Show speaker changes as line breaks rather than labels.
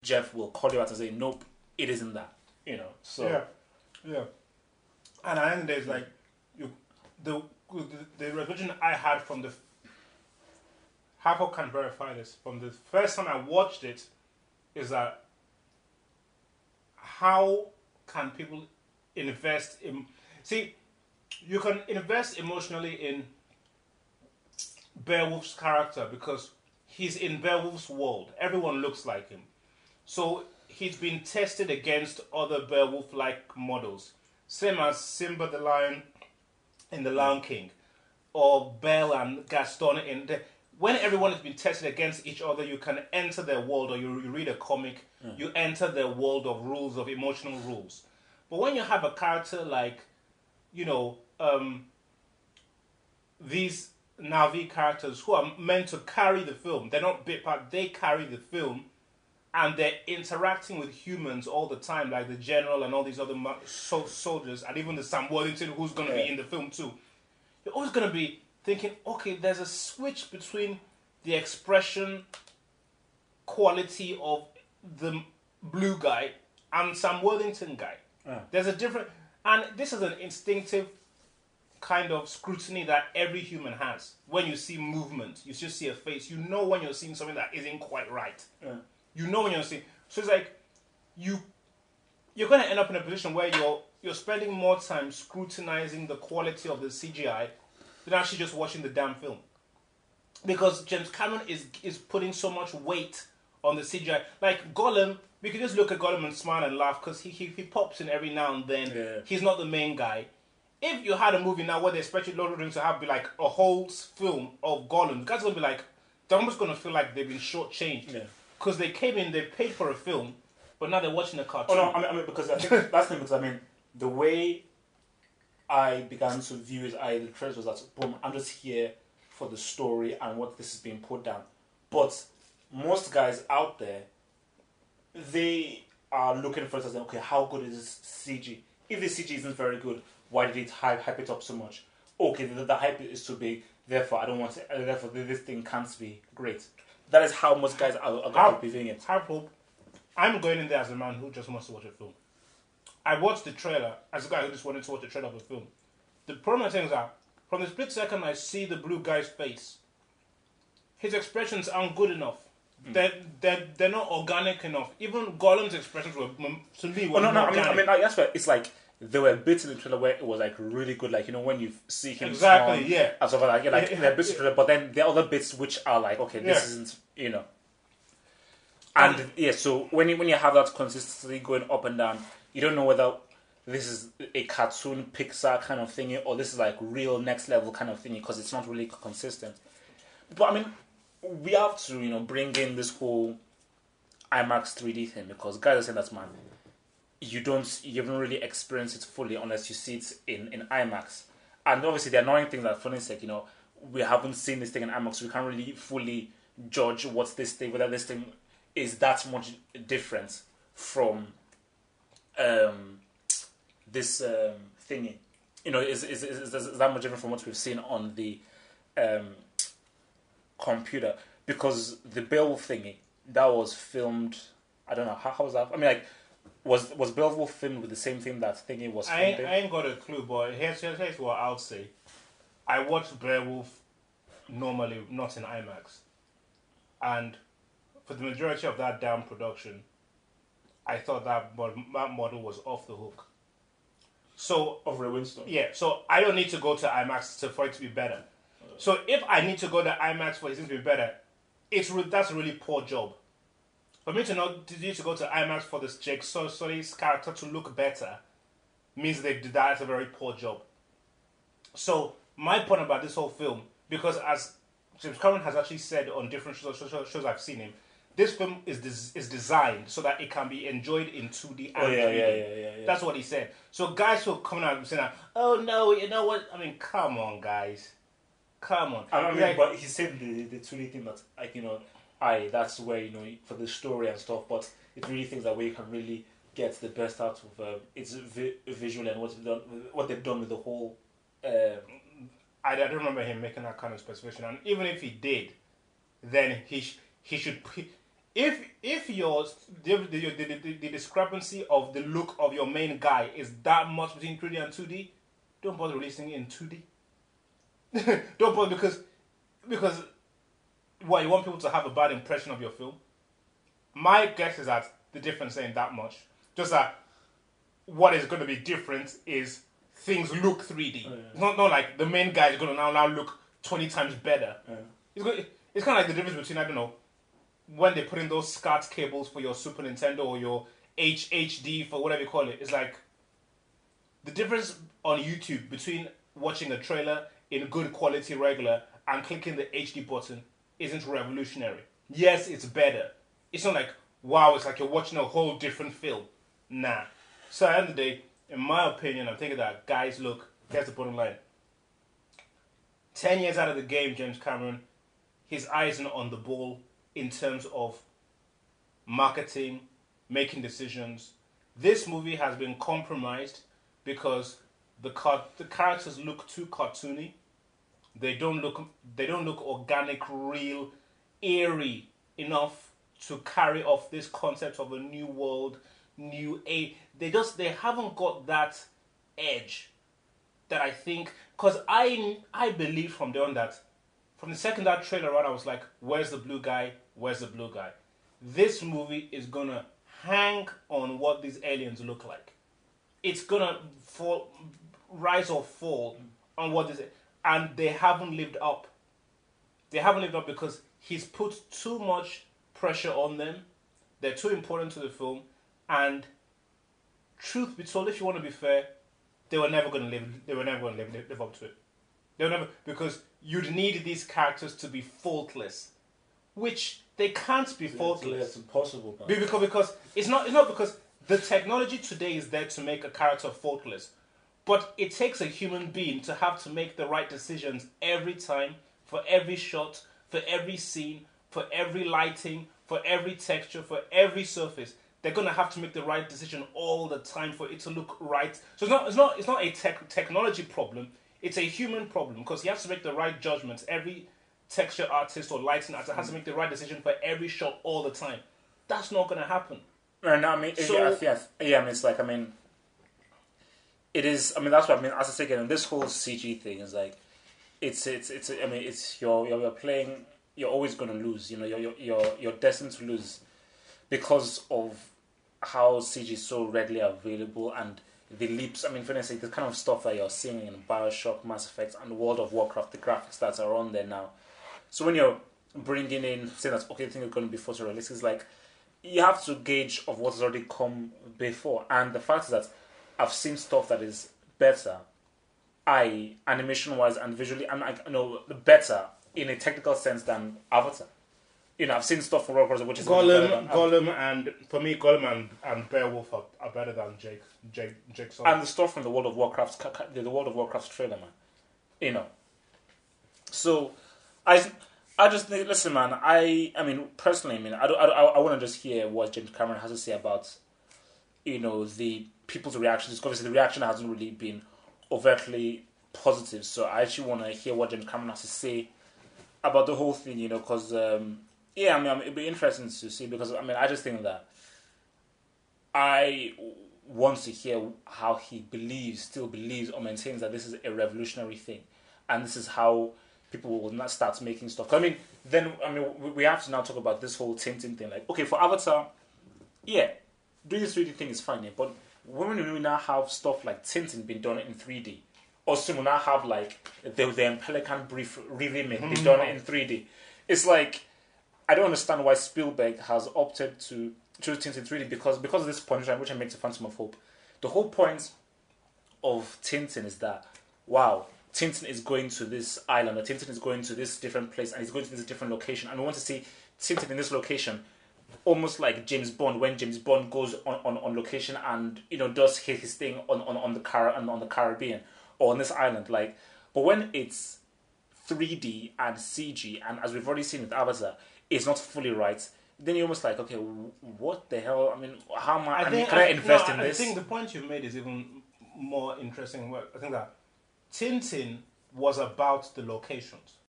Jeff will call you out and say, nope, it isn't that. You know, so...
Yeah. And at the end of the day, it's like, the revision I had from the... Harpo can verify this. From the first time I watched it, is that how can people invest in... See, you can invest emotionally in Beowulf's character because he's in Beowulf's world. Everyone looks like him. So he's been tested against other Beowulf-like models. Same as Simba the Lion in The Lion King. Or Belle and Gaston in... When everyone has been tested against each other, you can enter their world, or you read a comic, you enter their world of rules, of emotional rules. But when you have a character like, you know, these Na'vi characters who are meant to carry the film, they're not bit part, they carry the film, and they're interacting with humans all the time, like the general and all these other soldiers, and even the Sam Worthington who's going to be in the film too. You're always going to be thinking, okay, there's a switch between the expression quality of the blue guy and Sam Worthington guy. There's a different... And this is an instinctive kind of scrutiny that every human has. When you see movement, you just see a face, you know when you're seeing something that isn't quite right. You know when you're seeing... So it's like, you're going to end up in a position where you're spending more time scrutinizing the quality of the CGI than actually just watching the damn film. Because James Cameron is putting so much weight on the CGI. Like Gollum, we could just look at Gollum and smile and laugh because he pops in every now and then. Yeah. He's not the main guy. If you had a movie now where they expect Lord of the Rings to have be like a whole film of Gollum, the guys are going to be like, they're almost going to feel like they've been shortchanged. Yeah. Because they came in, they paid for a film, but now they're watching a cartoon.
Oh no, I mean because I think that's the thing, because I mean, the way I began to view it, the trailers was that, boom, I'm just here for the story and what this is being put down. But most guys out there, they are looking for it as, okay, how good is this CG? If the CG isn't very good, why did it hype it up so much? Okay, the hype is too big, therefore I don't want it, therefore this thing can't be great. That is how most guys are going to be viewing it.
I'm going in there as a man who just wants to watch a film. I watched the trailer as a guy who just wanted to watch the trailer of a film. The problem is that from the split second I see the blue guy's face, his expressions aren't good enough. They're not organic enough. Even Gollum's expressions were, to me, were not organic.
I mean, that's why it's like there were bits in the trailer where it was like really good, like, you know, when you see him and stuff like that. There are bits in the trailer, but then there are other bits which are like, okay, this isn't, you know. And so when you have that consistency going up and down, you don't know whether this is a cartoon Pixar kind of thingy or this is like real next level kind of thingy, because it's not really consistent. But I mean, we have to, you know, bring in this whole IMAX 3D thing, because guys are saying that, man, you haven't really experienced it fully unless you see it in IMAX. And obviously the annoying thing that funny sake, you know, we haven't seen this thing in IMAX, so we can't really fully judge what's this thing, whether this thing is that much different from this thingy. You know, is that much different from what we've seen on the computer? Because the Beowulf thingy, that was filmed, I don't know, how was that? I mean, like, was Beowulf filmed with the same thing that thingy was filmed
I ain't got a clue, but here's what I'll say. I watched Beowulf normally, not in IMAX. And for the majority of that damn production, I thought that model was off the hook. So
of Ray Winstone.
Yeah, so I don't need to go to IMAX for it to be better. So if I need to go to IMAX for it to be better, that's a really poor job. For me to need to go to IMAX for this Jake Sully's character to look better means that's a very poor job. So my point about this whole film, because as James Cameron has actually said on different shows I've seen him, this film is designed so that it can be enjoyed in 2D and 3D. Yeah. That's what he said. So guys who are coming out and saying, oh no, you know what? I mean, come on, guys. Come on.
I mean, but he said the 2D thing that, like, you know, that's where, you know, for the story and stuff, but it really thinks that way you can really get the best out of its visual and what they've done with the whole...
I don't remember him making that kind of specification, and even if he did, then he should... if the discrepancy of the look of your main guy is that much between 3D and 2D, don't bother releasing it in 2D. Don't bother because what, you want people to have a bad impression of your film? My guess is that the difference ain't that much. Just that what is going to be different is things look 3D. Oh, yeah. Not like the main guy is going to now look 20 times better. Yeah. It's kind of like the difference between, I don't know, when they put in those SCART cables for your Super Nintendo or your HD for whatever you call it. It's like the difference on YouTube between watching a trailer in good quality regular and clicking the HD button isn't revolutionary. Yes, it's better. It's not like, wow, it's like you're watching a whole different film. Nah. So at the end of the day, in my opinion, I'm thinking that, guys, look, here's the bottom line. 10 years out of the game, James Cameron, his eye isn't on the ball in terms of marketing, making decisions. This movie has been compromised because the characters look too cartoony. They don't look organic, real, eerie enough to carry off this concept of a new world, new age. They haven't got that edge that I think, because I believe from there on that, from the second that trailer ran, I was like, where's the blue guy? Where's the blue guy? This movie is gonna hang on what these aliens look like. It's gonna rise or fall on what this, and they haven't lived up. They haven't lived up because he's put too much pressure on them. They're too important to the film, and truth be told, if you want to be fair, they were never going to live up to it. They were never, because you'd need these characters to be faultless, which they can't be faultless.
It's impossible.
Because it's not because the technology today is there to make a character faultless, but it takes a human being to have to make the right decisions every time, for every shot, for every scene, for every lighting, for every texture, for every surface. They're going to have to make the right decision all the time for it to look right. So it's not a technology problem. It's a human problem, because he has to make the right judgments. Every texture artist or lighting artist has to make the right decision for every shot all the time. That's not going to happen.
Right, no, I mean, it's like, it is. I mean, that's what I mean. As I say again, this whole CG thing is like, it's. I mean, it's you're playing. You're always going to lose. You know, you're destined to lose because of how CG is so readily available and the leaps. I mean, for instance, the kind of stuff that you're seeing in BioShock, Mass Effect, and World of Warcraft, the graphics that are on there now. So when you're bringing in, saying that okay, the thing is going to be photorealistic, it's like you have to gauge of what has already come before, and the fact is that I've seen stuff that is better, animation-wise and visually, and better in a technical sense than Avatar. You know, I've seen stuff from Rock which is
Gollum, and for me, Gollum and Beowulf are better than Jake Sully.
And the stuff from the World of Warcraft trailer, man. You know, so I just think, listen, man. I mean, personally, I want to just hear what James Cameron has to say about, the people's reactions. Obviously, the reaction hasn't really been overtly positive. So I actually want to hear what James Cameron has to say about the whole thing. Because it'd be interesting to see, because I just think that I want to hear how he still believes or maintains that this is a revolutionary thing, and this is how people will not start making stuff. We have to now talk about this whole tinting thing. Like, okay, for Avatar, doing this 3D thing is fine, but when we now have stuff like tinting being done in 3D, or soon we now have like the Pelican Brief remake being done in 3D, it's like, I don't understand why Spielberg has opted to choose tinting 3D, because of this punchline, which I made to Phantom of Hope. The whole point of tinting is that, wow, Tintin is going to this island, or Tintin is going to this different place, and he's going to this different location, and we want to see Tintin in this location, almost like James Bond, when James Bond goes on location and does his thing on the Caribbean or on this island. Like, but when it's 3D and CG, and as we've already seen with Avatar, it's not fully right, then you're almost like, okay, what the hell? I mean, how am can I invest in this?
I think the point you've made is even more interesting. I think that Tintin was about the locations.